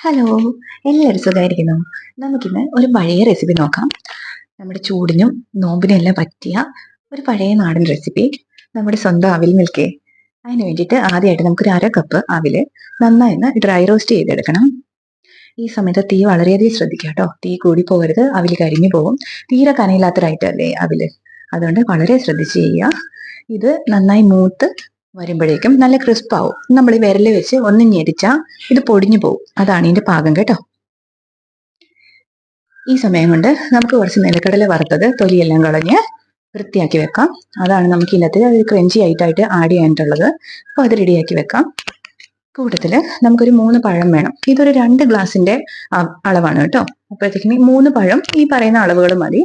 Hello, എല്ലാവരും സുഖമായിരിക്കുന്നു. നമുക്കിന്ന് ഒരു പഴയ റെസിപ്പി നോക്കാം. നമ്മുടെ ചൂടിനും നോമ്പിനും എല്ലാം പറ്റിയ ഒരു പഴയ നാടൻ റെസിപ്പി. നമ്മുടെ സ്വന്തം അവിൽ മിൽക്കേ. അതിന് വേണ്ടിയിട്ട് ആദ്യമായിട്ട് നമുക്കൊരു 1/2 കപ്പ് അവില് നന്നായി ഡ്രൈ റോസ്റ്റ് ചെയ്തെടുക്കണം. ഈ സമയത്ത് തീ വളരെയധികം ശ്രദ്ധിക്കുക കേട്ടോ. തീ കൂടി പോകരുത്, അവില് കരിഞ്ഞു പോകും. തീരെ കനയില്ലാത്തൊരൈറ്റം അവില്. അതുകൊണ്ട് വളരെ ശ്രദ്ധിച്ച് ചെയ്യുക. ഇത് നന്നായി മൂത്ത് വരുമ്പോഴേക്കും നല്ല ക്രിസ്പ് ആവും. നമ്മൾ ഈ വിരല് വെച്ച് ഒന്ന് ഞെരിച്ചാൽ ഇത് പൊടിഞ്ഞു പോകും. അതാണ് ഇതിന്റെ പാകം കേട്ടോ. ഈ സമയം കൊണ്ട് നമുക്ക് കുറച്ച് നിലക്കടല വറുത്തത് തൊലിയെല്ലാം കളഞ്ഞ് വൃത്തിയാക്കി വെക്കാം. അതാണ് നമുക്ക് ഇതിനകത്ത് ഒരു ക്രഞ്ചി ആയിട്ട് ആഡ് ചെയ്യാനായിട്ടുള്ളത്. അപ്പോൾ അത് റെഡിയാക്കി വെക്കാം. കൂട്ടത്തില് നമുക്കൊരു 3 പഴം വേണം. ഇതൊരു 2 ഗ്ലാസിന്റെ അളവാണ് കേട്ടോ. അപ്പോഴത്തേക്കും 3 പഴം ഈ പറയുന്ന അളവുകൾ മതി.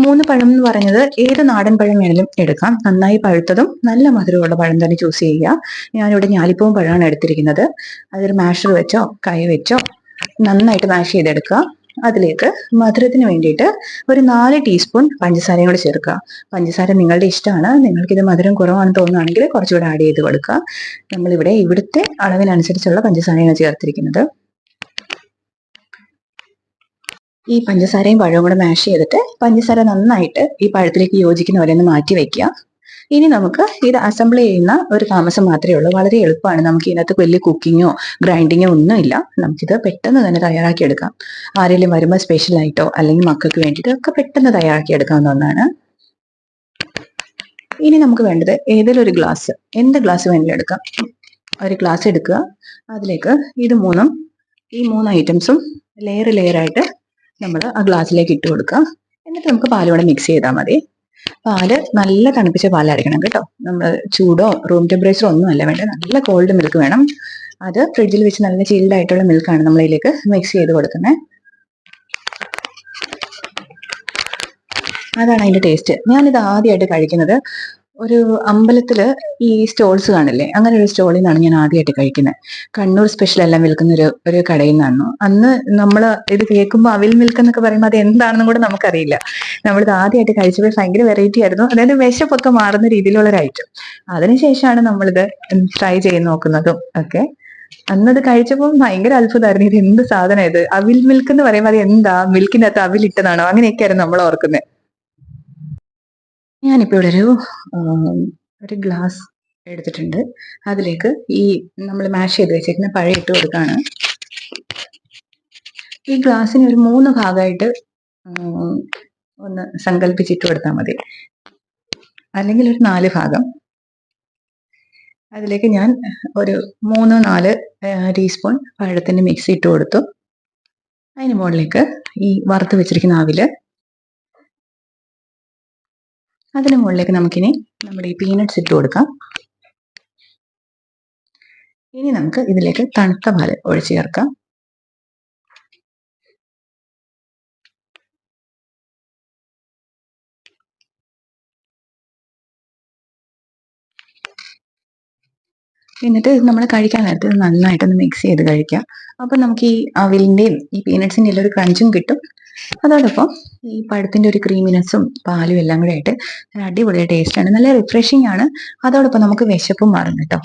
3 പഴം എന്ന് പറയുന്നത് ഏത് നാടൻ പഴം വേണമെങ്കിലും എടുക്കാം. നന്നായി പഴുത്തതും നല്ല മധുരമുള്ള പഴം തന്നെ ചൂസ് ചെയ്യുക. ഞാനിവിടെ ഞാലിപ്പൂവൻ പഴമാണ് എടുത്തിരിക്കുന്നത്. അതൊരു മാഷർ വെച്ചോ കൈ വെച്ചോ നന്നായിട്ട് മാഷ് ചെയ്തെടുക്കുക. അതിലേക്ക് മധുരത്തിന് വേണ്ടിയിട്ട് ഒരു 4 ടീസ്പൂൺ പഞ്ചസാരയും കൂടി ചേർക്കുക. പഞ്ചസാര നിങ്ങളുടെ ഇഷ്ടമാണ്. നിങ്ങൾക്കിത് മധുരം കുറവാണെന്ന് തോന്നുകയാണെങ്കിൽ കുറച്ചുകൂടെ ആഡ് ചെയ്ത് കൊടുക്കുക. നമ്മളിവിടെ ഇവിടുത്തെ അളവിനനുസരിച്ചുള്ള പഞ്ചസാരയാണ് ചേർത്തിരിക്കുന്നത്. ഈ പഞ്ചസാരയും പഴവും കൂടെ മാഷ് ചെയ്തിട്ട് പഞ്ചസാര നന്നായിട്ട് ഈ പഴത്തിലേക്ക് യോജിക്കുന്ന പോലെ ഒന്ന് മാറ്റി വെക്കുക. ഇനി നമുക്ക് ഇത് അസംബിൾ ചെയ്യുന്ന ഒരു താമസം മാത്രമേ ഉള്ളൂ. വളരെ എളുപ്പമാണ്. നമുക്ക് ഇതിനകത്ത് വലിയ കുക്കിങ്ങോ ഗ്രൈൻഡിങ്ങോ ഒന്നുമില്ല. നമുക്കിത് പെട്ടെന്ന് തന്നെ തയ്യാറാക്കി എടുക്കാം. ആരെങ്കിലും വരുമ്പോൾ സ്പെഷ്യലായിട്ടോ അല്ലെങ്കിൽ മക്കൾക്ക് വേണ്ടിയിട്ടോ ഒക്കെ പെട്ടെന്ന് തയ്യാറാക്കി എടുക്കാവുന്ന ഒന്നാണ്. ഇനി നമുക്ക് വേണ്ടത് ഏതെങ്കിലും ഒരു ഗ്ലാസ്, എന്ത് ഗ്ലാസ് വേണമെങ്കിലും എടുക്കാം. ഒരു ഗ്ലാസ് എടുക്കുക. അതിലേക്ക് ഈ 3 ഐറ്റംസും ലെയർ ആയിട്ട് നമ്മൾ ആ ഗ്ലാസ്സിലേക്ക് ഇട്ട് കൊടുക്കുക. എന്നിട്ട് നമുക്ക് പാലോടെ മിക്സ് ചെയ്താൽ മതി. പാല് നല്ല തണുപ്പിച്ച പാലായിരിക്കണം കേട്ടോ. നമ്മൾ ചൂടോ റൂം ടെമ്പറേച്ചറോ ഒന്നും അല്ല വേണ്ടത്. നല്ല കോൾഡ് മിൽക്ക് വേണം. അത് ഫ്രിഡ്ജിൽ വെച്ച് നല്ല ചിൽഡ് ആയിട്ടുള്ള മിൽക്കാണ് നമ്മൾ ഇതിലേക്ക് മിക്സ് ചെയ്ത് കൊടുക്കുന്നത്. അതാണ് അതിന്റെ ടേസ്റ്റ്. ഞാനിത് ആദ്യമായിട്ട് കഴിക്കുന്നത് ഒരു അമ്പലത്തില് ഈ സ്റ്റോൾസ് കാണില്ലേ, അങ്ങനെ ഒരു സ്റ്റോളിൽ നിന്നാണ് ഞാൻ ആദ്യമായിട്ട് കഴിക്കുന്നത്. കണ്ണൂർ സ്പെഷ്യൽ എല്ലാം വിൽക്കുന്ന ഒരു കടയിൽ നിന്നാണ്. അന്ന് നമ്മൾ ഇത് കേൾക്കുമ്പോൾ അവിൽ മിൽക്ക് എന്നൊക്കെ പറയുമ്പോൾ അത് എന്താണെന്നും കൂടെ നമുക്കറിയില്ല. നമ്മളിത് ആദ്യമായിട്ട് കഴിച്ചപ്പോൾ ഭയങ്കര വെറൈറ്റി ആയിരുന്നു. അതായത് വിശപ്പൊക്കെ മാറുന്ന രീതിയിലുള്ള ഒരു ഐറ്റം. അതിനുശേഷമാണ് നമ്മളിത് ട്രൈ ചെയ്ത് നോക്കുന്നതും ഒക്കെ. അന്നത് കഴിച്ചപ്പോൾ ഭയങ്കര അത്ഭുതമായിരുന്നു. ഇത് എന്ത് സാധനം, ഇത് അവിൽ മിൽക്ക് എന്ന് പറയുമ്പോൾ അത് എന്താ, മിൽക്കിനകത്ത് അവിലിട്ടതാണോ, അങ്ങനെയൊക്കെയായിരുന്നു നമ്മൾ ഓർക്കുന്നത്. ഞാനിപ്പോൾ ഇവിടെ ഒരു ഗ്ലാസ് എടുത്തിട്ടുണ്ട്. അതിലേക്ക് ഈ നമ്മൾ മാഷ് ചെയ്ത് വെച്ചിരിക്കുന്ന പഴം ഇട്ട് കൊടുക്കുകയാണ്. ഈ ഗ്ലാസ്സിന് ഒരു 3 ഭാഗമായിട്ട് ഒന്ന് സങ്കല്പിച്ചിട്ട് കൊടുത്താൽ മതി, അല്ലെങ്കിൽ ഒരു 4 ഭാഗം. അതിലേക്ക് ഞാൻ ഒരു 3-4 ടീസ്പൂൺ പഴത്തിന്റെ മിക്സ് ഇട്ട് കൊടുത്തു. അതിന് മുകളിലേക്ക് ഈ വറുത്ത് വെച്ചിരിക്കുന്ന അവില്, അതിന് മുകളിലേക്ക് നമുക്കിനി നമ്മുടെ ഈ പീനട്ട്സ് ഇട്ട് കൊടുക്കാം. ഇനി നമുക്ക് ഇതിലേക്ക് തണുത്ത പാല് ഒഴിച്ചു ചേർക്കാം. എന്നിട്ട് നമ്മൾ കഴിക്കാൻ നേരത്ത് നന്നായിട്ടൊന്ന് മിക്സ് ചെയ്ത് കഴിക്കാം. അപ്പം നമുക്ക് ഈ അവിലിന്റെയും ഈ പീനട്സിന്റെ എല്ലാം ഒരു ക്രഞ്ചും കിട്ടും. അതോടൊപ്പം ഈ പഴത്തിന്റെ ഒരു ക്രീമിനെസ്സും പാലും എല്ലാം കൂടെ ആയിട്ട് അടിപൊളി ടേസ്റ്റാണ്. നല്ല റിഫ്രഷിംഗ് ആണ്. അതോടൊപ്പം നമുക്ക് വിശപ്പും മാറും കേട്ടോ.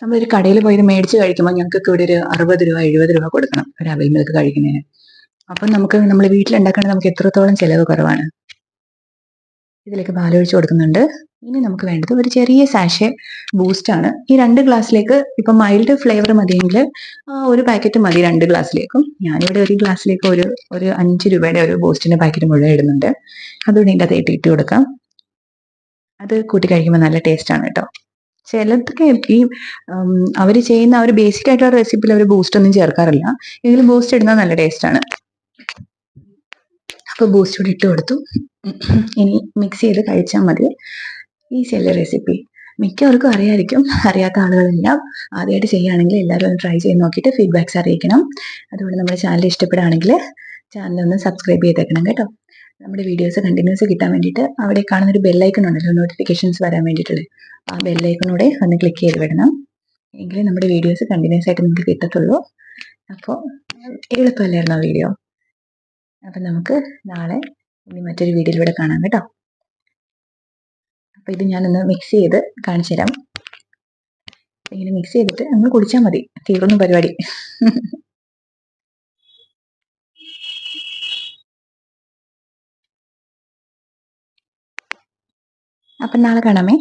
നമ്മളൊരു കടയിൽ പോയി ഇത് മേടിച്ച് കഴിക്കുമ്പോൾ ഞങ്ങൾക്കൊക്കെ ഇവിടെ ഒരു 60 രൂപ 70 രൂപ കൊടുക്കണം ഒരു അവിൽ മിൽക്ക് കഴിക്കുന്നതിന്. അപ്പം നമുക്ക് നമ്മൾ വീട്ടിലുണ്ടാക്കുകയാണെങ്കിൽ നമുക്ക് എത്രത്തോളം ചെലവ് കുറവാണ്. ഇതിലേക്ക് പാലൊഴിച്ച് കൊടുക്കുന്നുണ്ട്. ഇനി നമുക്ക് വേണ്ടത് ഒരു ചെറിയ സാഷെ ബൂസ്റ്റ് ആണ്. ഈ 2 ഗ്ലാസ്സിലേക്ക് ഇപ്പം മൈൽഡ് ഫ്ലേവർ മതിയെങ്കിൽ ഒരു പാക്കറ്റ് മതി 2 ഗ്ലാസ്സിലേക്കും. ഞാനിവിടെ ഒരു ഗ്ലാസ്സിലേക്ക് ഒരു 5 രൂപയുടെ ഒരു ബൂസ്റ്റിന്റെ പാക്കറ്റ് മുഴുവൻ ഇടുന്നുണ്ട്. അതുകൊണ്ട് ഇതിൻ്റെ അകത്ത് ഇട്ട് കൊടുക്കാം. അത് കൂട്ടി കഴിക്കുമ്പോൾ നല്ല ടേസ്റ്റ് ആണ് കേട്ടോ. ചിലതൊക്കെ ഈ അവർ ചെയ്യുന്ന ഒരു ബേസിക് ആയിട്ടുള്ള റെസിപ്പിയിൽ അവർ ബൂസ്റ്റ് ഒന്നും ചേർക്കാറില്ല. എങ്കിലും ബൂസ്റ്റ് ഇടുന്നത് നല്ല ടേസ്റ്റ് ആണ്. അപ്പോൾ ബൂസ്റ്റ് കൂടി ഇട്ട് കൊടുത്തു. ഇനി മിക്സ് ചെയ്ത് കഴിച്ചാൽ മതി. ഈസിയല്ലേ റെസിപ്പി. മിക്കവർക്കും അറിയായിരിക്കും. അറിയാത്ത ആളുകളെല്ലാം ആദ്യമായിട്ട് ചെയ്യുകയാണെങ്കിൽ എല്ലാവരും ഒന്ന് ട്രൈ ചെയ്ത് നോക്കിയിട്ട് ഫീഡ്ബാക്ക്സ് അറിയിക്കണം. അതുകൊണ്ട് നമ്മുടെ ചാനൽ ഇഷ്ടപ്പെടുകയാണെങ്കിൽ ചാനലൊന്ന് സബ്സ്ക്രൈബ് ചെയ്തേക്കണം കേട്ടോ. നമ്മുടെ വീഡിയോസ് കണ്ടിന്യൂസ് കിട്ടാൻ വേണ്ടിയിട്ട് അവിടെ കാണുന്നൊരു ബെല്ലൈക്കൺ ഉണ്ടല്ലോ, നോട്ടിഫിക്കേഷൻസ് വരാൻ വേണ്ടിയിട്ടുള്ളത്. ആ ബെല്ലൈക്കണൂടെ ഒന്ന് ക്ലിക്ക് ചെയ്ത് വിടണം. എങ്കിലേ നമ്മുടെ വീഡിയോസ് കണ്ടിന്യൂസ് ആയിട്ട് നിങ്ങൾക്ക് കിട്ടത്തുള്ളൂ. അപ്പോൾ എളുപ്പമല്ലായിരുന്നു ആ വീഡിയോ. അപ്പം നമുക്ക് നാളെ ഇനി മറ്റൊരു വീഡിയോയിലൂടെ കാണാം കേട്ടോ. അപ്പോൾ ഇത് ഞാനൊന്ന് മിക്സ് ചെയ്ത് കാണിച്ചു തരാം. ഇങ്ങനെ മിക്സ് ചെയ്തിട്ട് അങ്ങ് കുടിച്ചാൽ മതി, തീർന്നു പരിപാടി. അപ്പം നാളെ കാണാമേ.